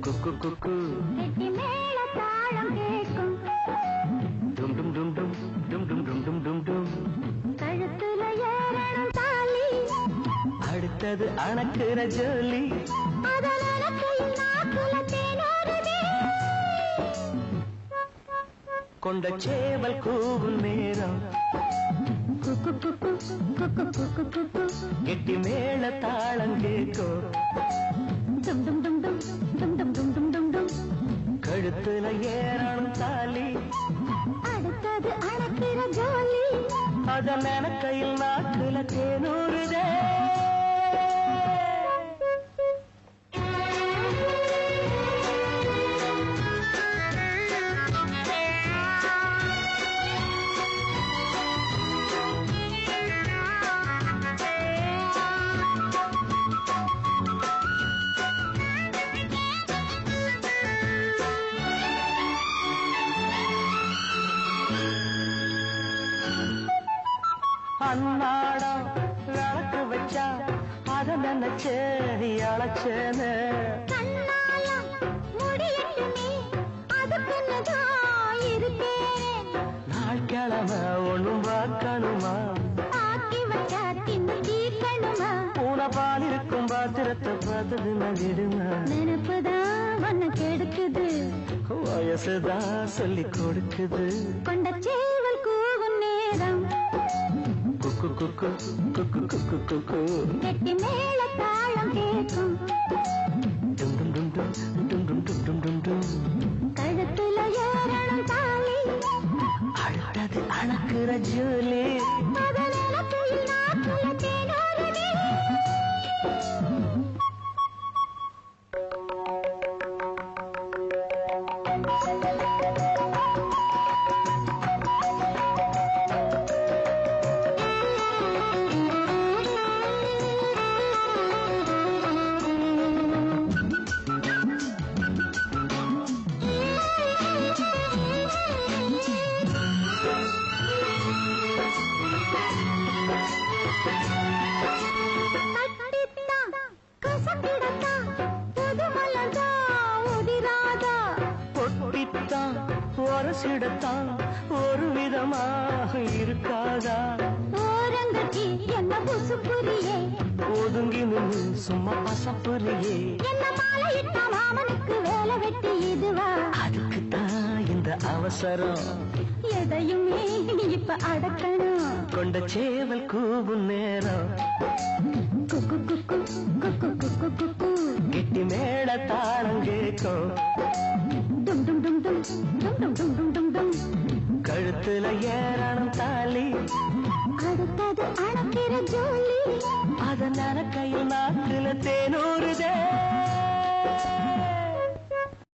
குக்கு குக்கு கெட்டி மேல தாளம் கேட்கும் டும் டும் டும் டும் டும் டும் டும் டும் டும் டும் கழுத்துல ஏறணும் தாலி அடுத்தது அணக்குற ஜோலி அதன் அணக்கையில் நாக்குல தேனோருதே கொண்ட சேவல் கூவும் நேரம் குக்கு குக்கு குக்கு குக்கு குக்கு கெட்டி மேல தாளம் கேட்கும் டும் டும் டும் டும் டும் டும் டும் டும் டும் டும் கழுத்துல ஏறணும் தாலி அடுத்தது அணக்கிற ஜோலி அதன் அணக்கையில் நாக்குல தேனூறுதே அன்னாடம் விளக்கு வச்சா அத நினைச்சே அழைச்சேன்னு கண்ணாலம் முடியட்டுமே அதுக்குன்னுதான் இருக்கேன் நாள் கிழமை ஒண்ணும் பார்க்கணுமா ஆக்கி வச்சா தின்னு தீர்க்கணுமா பூனை பால் இருக்கும் பாத்திரத்தை பார்த்தது நடிடுமா நினைப்புதான் ஒன்னு கெடுக்குது வயசுதான் சொல்லி கொடுக்குது கொண்ட சேவல் கூவும் நேரம் குக்கு குக்கு குக்கு குக்கு குக்கு கெட்டி மேல தாளம் கேட்கும் டும் டும் டும் டும் டும் டும் டும் டும் டும் டும் கழுத்துல ஏறணும் தாலி அடுத்தது அணக்குற ஜோலி அதன் அணக்கையில் நாக்குல தேனோருதே ஒரசிடத்தான் ஒரு விதமாக இருக்காதா ஓரங்கட்டி என்ன புசுப்புரியே ஒதுங்கி நின்று சும்மா பசப்புரியே என்ன மாலையிட்ட மாமனுக்கு வேலை வெட்டி இதுவா அதுக்குத்தான் இந்த அவசரம் எதையுமே இப்ப அடக்கணும் கொண்ட சேவல் கூவும் நேரம் குக்கு குக்கு குக்கு குக்கு குக்கு கெட்டி மேல தாளம் கேட்கும் டும் டும் டும் டும் டும் டும் டும் டும் டும் டும் கழுத்துல ஏறணும் தாலி அடுத்தது அணக்கிற ஜோலி அதன் அறக்கையில் நாக்குல தேனூறுதே